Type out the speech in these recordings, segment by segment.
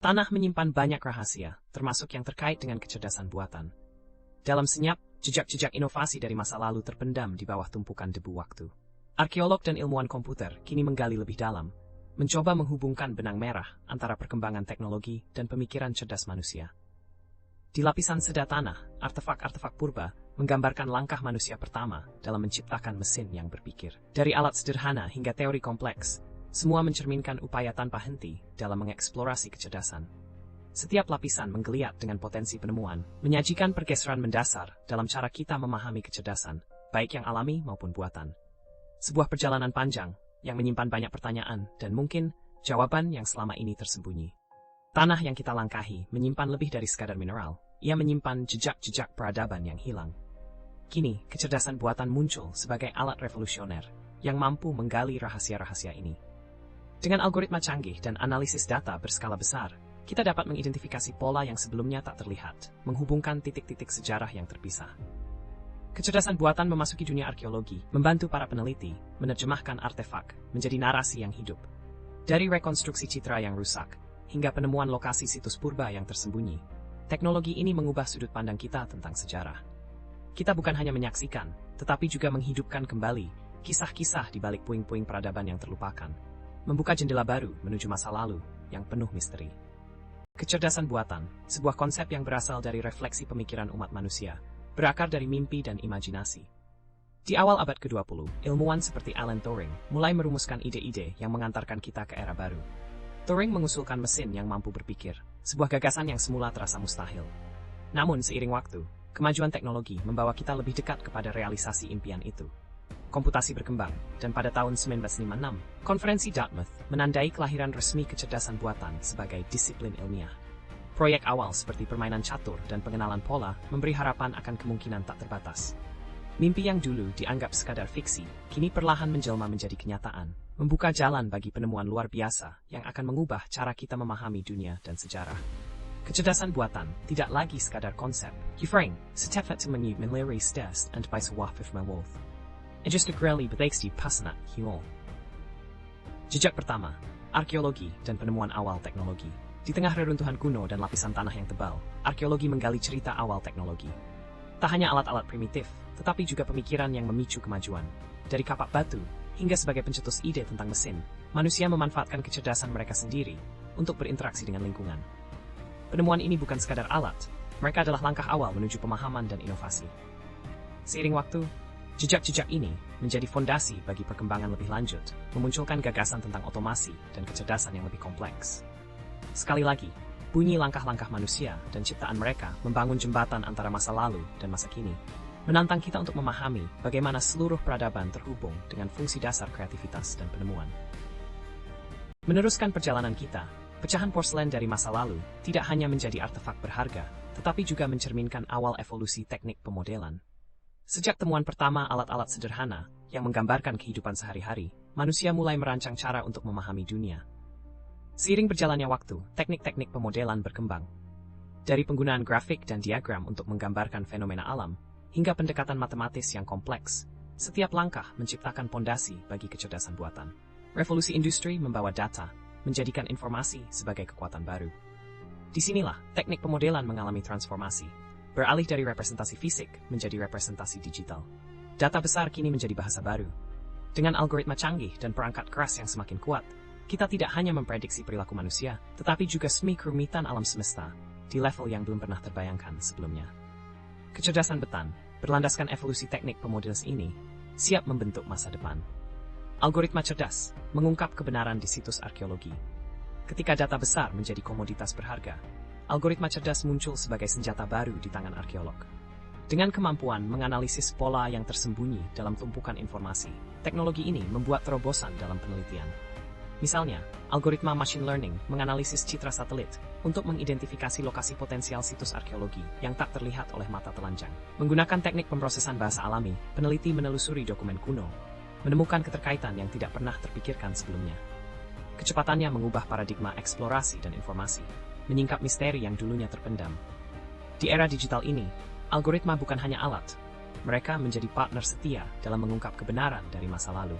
Tanah menyimpan banyak rahasia, termasuk yang terkait dengan kecerdasan buatan. Dalam senyap, jejak-jejak inovasi dari masa lalu terpendam di bawah tumpukan debu waktu. Arkeolog dan ilmuwan komputer kini menggali lebih dalam, mencoba menghubungkan benang merah antara perkembangan teknologi dan pemikiran cerdas manusia. Di lapisan seda tanah, artefak-artefak purba menggambarkan langkah manusia pertama dalam menciptakan mesin yang berpikir. Dari alat sederhana hingga teori kompleks, semua mencerminkan upaya tanpa henti dalam mengeksplorasi kecerdasan. Setiap lapisan menggeliat dengan potensi penemuan, menyajikan pergeseran mendasar dalam cara kita memahami kecerdasan, baik yang alami maupun buatan. Sebuah perjalanan panjang yang menyimpan banyak pertanyaan dan mungkin jawaban yang selama ini tersembunyi. Tanah yang kita langkahi menyimpan lebih dari sekadar mineral, ia menyimpan jejak-jejak peradaban yang hilang. Kini, kecerdasan buatan muncul sebagai alat revolusioner yang mampu menggali rahasia-rahasia ini. Dengan algoritma canggih dan analisis data berskala besar, kita dapat mengidentifikasi pola yang sebelumnya tak terlihat, menghubungkan titik-titik sejarah yang terpisah. Kecerdasan buatan memasuki dunia arkeologi, membantu para peneliti menerjemahkan artefak menjadi narasi yang hidup. Dari rekonstruksi citra yang rusak, hingga penemuan lokasi situs purba yang tersembunyi, teknologi ini mengubah sudut pandang kita tentang sejarah. Kita bukan hanya menyaksikan, tetapi juga menghidupkan kembali kisah-kisah di balik puing-puing peradaban yang terlupakan, membuka jendela baru menuju masa lalu yang penuh misteri. Kecerdasan buatan, sebuah konsep yang berasal dari refleksi pemikiran umat manusia, berakar dari mimpi dan imajinasi. Di awal abad ke-20, ilmuwan seperti Alan Turing mulai merumuskan ide-ide yang mengantarkan kita ke era baru. Turing mengusulkan mesin yang mampu berpikir, sebuah gagasan yang semula terasa mustahil. Namun seiring waktu, kemajuan teknologi membawa kita lebih dekat kepada realisasi impian itu. Komputasi berkembang, dan pada tahun 1956, konferensi Dartmouth menandai kelahiran resmi kecerdasan buatan sebagai disiplin ilmiah. Proyek awal seperti permainan catur dan pengenalan pola memberi harapan akan kemungkinan tak terbatas. Mimpi yang dulu dianggap sekadar fiksi, kini perlahan menjelma menjadi kenyataan, membuka jalan bagi penemuan luar biasa yang akan mengubah cara kita memahami dunia dan sejarah. Kecerdasan buatan tidak lagi sekadar konsep. Hierfring, stefat temenyu menleri stest and by sewafif mewolf. Just agreli beteksti pasnat hiol. Jejak pertama, arkeologi dan penemuan awal teknologi. Di tengah reruntuhan kuno dan lapisan tanah yang tebal, arkeologi menggali cerita awal teknologi. Tak hanya alat-alat primitif, tetapi juga pemikiran yang memicu kemajuan. Dari kapak batu, hingga sebagai pencetus ide tentang mesin, manusia memanfaatkan kecerdasan mereka sendiri untuk berinteraksi dengan lingkungan. Penemuan ini bukan sekadar alat, mereka adalah langkah awal menuju pemahaman dan inovasi. Seiring waktu, jejak-jejak ini menjadi fondasi bagi perkembangan lebih lanjut, memunculkan gagasan tentang otomasi dan kecerdasan yang lebih kompleks. Sekali lagi, bunyi langkah-langkah manusia dan ciptaan mereka membangun jembatan antara masa lalu dan masa kini, menantang kita untuk memahami bagaimana seluruh peradaban terhubung dengan fungsi dasar kreativitas dan penemuan. Meneruskan perjalanan kita, pecahan porselen dari masa lalu tidak hanya menjadi artefak berharga, tetapi juga mencerminkan awal evolusi teknik pemodelan. Sejak temuan pertama alat-alat sederhana yang menggambarkan kehidupan sehari-hari, manusia mulai merancang cara untuk memahami dunia. Seiring berjalannya waktu, teknik-teknik pemodelan berkembang. Dari penggunaan grafik dan diagram untuk menggambarkan fenomena alam, hingga pendekatan matematis yang kompleks, setiap langkah menciptakan pondasi bagi kecerdasan buatan. Revolusi industri membawa data, menjadikan informasi sebagai kekuatan baru. Disinilah teknik pemodelan mengalami transformasi, beralih dari representasi fisik menjadi representasi digital. Data besar kini menjadi bahasa baru. Dengan algoritma canggih dan perangkat keras yang semakin kuat, kita tidak hanya memprediksi perilaku manusia, tetapi juga semi kerumitan alam semesta, di level yang belum pernah terbayangkan sebelumnya. Kecerdasan buatan, berlandaskan evolusi teknik pemodelan ini, siap membentuk masa depan. Algoritma cerdas, mengungkap kebenaran di situs arkeologi. Ketika data besar menjadi komoditas berharga, algoritma cerdas muncul sebagai senjata baru di tangan arkeolog. Dengan kemampuan menganalisis pola yang tersembunyi dalam tumpukan informasi, teknologi ini membuat terobosan dalam penelitian. Misalnya, algoritma machine learning menganalisis citra satelit untuk mengidentifikasi lokasi potensial situs arkeologi yang tak terlihat oleh mata telanjang. Menggunakan teknik pemrosesan bahasa alami, peneliti menelusuri dokumen kuno, menemukan keterkaitan yang tidak pernah terpikirkan sebelumnya. Kecepatannya mengubah paradigma eksplorasi dan informasi, menyingkap misteri yang dulunya terpendam. Di era digital ini, algoritma bukan hanya alat, mereka menjadi partner setia dalam mengungkap kebenaran dari masa lalu.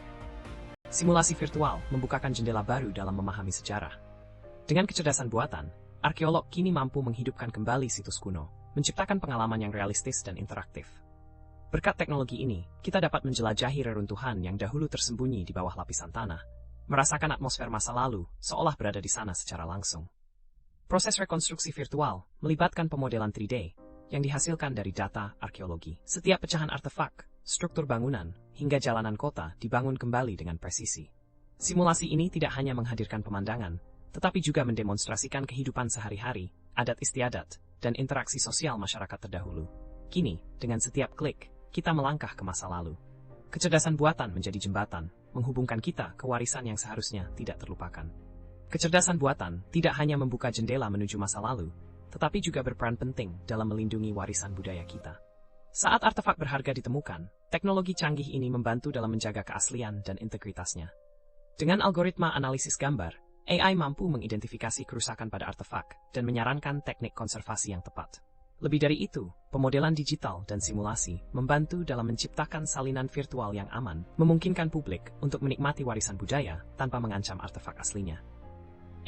Simulasi virtual membukakan jendela baru dalam memahami sejarah. Dengan kecerdasan buatan, arkeolog kini mampu menghidupkan kembali situs kuno, menciptakan pengalaman yang realistis dan interaktif. Berkat teknologi ini, kita dapat menjelajahi reruntuhan yang dahulu tersembunyi di bawah lapisan tanah, merasakan atmosfer masa lalu seolah berada di sana secara langsung. Proses rekonstruksi virtual melibatkan pemodelan 3D yang dihasilkan dari data arkeologi. Setiap pecahan artefak, struktur bangunan, hingga jalanan kota dibangun kembali dengan presisi. Simulasi ini tidak hanya menghadirkan pemandangan, tetapi juga mendemonstrasikan kehidupan sehari-hari, adat istiadat, dan interaksi sosial masyarakat terdahulu. Kini, dengan setiap klik, kita melangkah ke masa lalu. Kecerdasan buatan menjadi jembatan, menghubungkan kita ke warisan yang seharusnya tidak terlupakan. Kecerdasan buatan tidak hanya membuka jendela menuju masa lalu, tetapi juga berperan penting dalam melindungi warisan budaya kita. Saat artefak berharga ditemukan, teknologi canggih ini membantu dalam menjaga keaslian dan integritasnya. Dengan algoritma analisis gambar, AI mampu mengidentifikasi kerusakan pada artefak dan menyarankan teknik konservasi yang tepat. Lebih dari itu, pemodelan digital dan simulasi membantu dalam menciptakan salinan virtual yang aman, memungkinkan publik untuk menikmati warisan budaya tanpa mengancam artefak aslinya.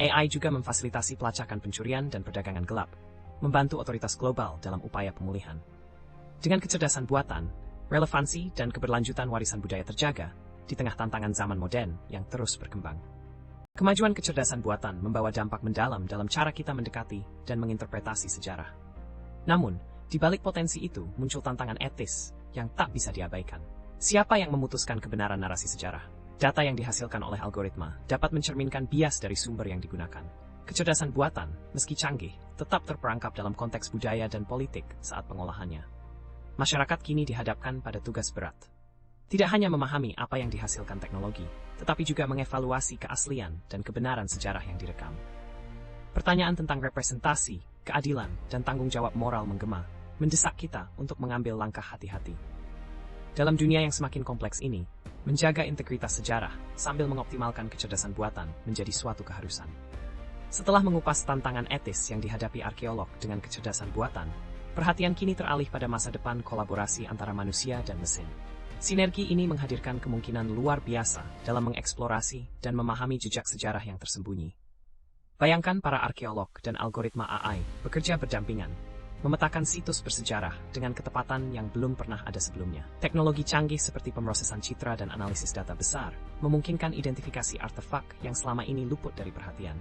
AI juga memfasilitasi pelacakan pencurian dan perdagangan gelap, membantu otoritas global dalam upaya pemulihan. Dengan kecerdasan buatan, relevansi dan keberlanjutan warisan budaya terjaga di tengah tantangan zaman modern yang terus berkembang. Kemajuan kecerdasan buatan membawa dampak mendalam dalam cara kita mendekati dan menginterpretasi sejarah. Namun, di balik potensi itu muncul tantangan etis yang tak bisa diabaikan. Siapa yang memutuskan kebenaran narasi sejarah? Data yang dihasilkan oleh algoritma dapat mencerminkan bias dari sumber yang digunakan. Kecerdasan buatan, meski canggih, tetap terperangkap dalam konteks budaya dan politik saat pengolahannya. Masyarakat kini dihadapkan pada tugas berat. Tidak hanya memahami apa yang dihasilkan teknologi, tetapi juga mengevaluasi keaslian dan kebenaran sejarah yang direkam. Pertanyaan tentang representasi, keadilan, dan tanggung jawab moral menggema, mendesak kita untuk mengambil langkah hati-hati. Dalam dunia yang semakin kompleks ini, menjaga integritas sejarah sambil mengoptimalkan kecerdasan buatan menjadi suatu keharusan. Setelah mengupas tantangan etis yang dihadapi arkeolog dengan kecerdasan buatan, perhatian kini teralih pada masa depan kolaborasi antara manusia dan mesin. Sinergi ini menghadirkan kemungkinan luar biasa dalam mengeksplorasi dan memahami jejak sejarah yang tersembunyi. Bayangkan para arkeolog dan algoritma AI bekerja berdampingan, memetakan situs bersejarah dengan ketepatan yang belum pernah ada sebelumnya. Teknologi canggih seperti pemrosesan citra dan analisis data besar memungkinkan identifikasi artefak yang selama ini luput dari perhatian.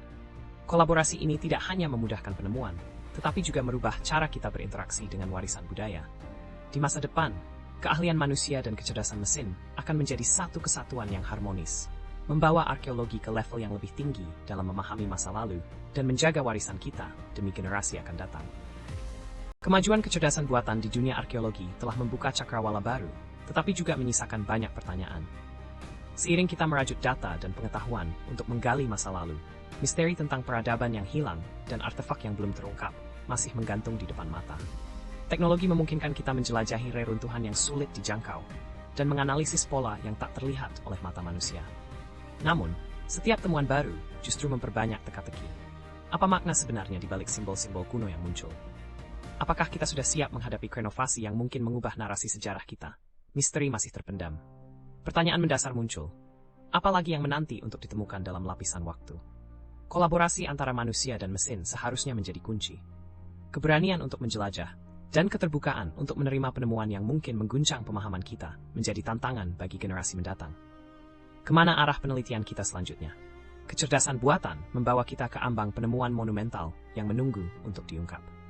Kolaborasi ini tidak hanya memudahkan penemuan, tetapi juga merubah cara kita berinteraksi dengan warisan budaya. Di masa depan, keahlian manusia dan kecerdasan mesin akan menjadi satu kesatuan yang harmonis, membawa arkeologi ke level yang lebih tinggi dalam memahami masa lalu dan menjaga warisan kita demi generasi akan datang. Kemajuan kecerdasan buatan di dunia arkeologi telah membuka cakrawala baru, tetapi juga menyisakan banyak pertanyaan. Seiring kita merajut data dan pengetahuan untuk menggali masa lalu, misteri tentang peradaban yang hilang dan artefak yang belum terungkap masih menggantung di depan mata. Teknologi memungkinkan kita menjelajahi reruntuhan yang sulit dijangkau dan menganalisis pola yang tak terlihat oleh mata manusia. Namun, setiap temuan baru justru memperbanyak teka-teki. Apa makna sebenarnya di balik simbol-simbol kuno yang muncul? Apakah kita sudah siap menghadapi renovasi yang mungkin mengubah narasi sejarah kita? Misteri masih terpendam. Pertanyaan mendasar muncul. Apa lagi yang menanti untuk ditemukan dalam lapisan waktu? Kolaborasi antara manusia dan mesin seharusnya menjadi kunci. Keberanian untuk menjelajah dan keterbukaan untuk menerima penemuan yang mungkin mengguncang pemahaman kita menjadi tantangan bagi generasi mendatang. Kemana arah penelitian kita selanjutnya? Kecerdasan buatan membawa kita ke ambang penemuan monumental yang menunggu untuk diungkap.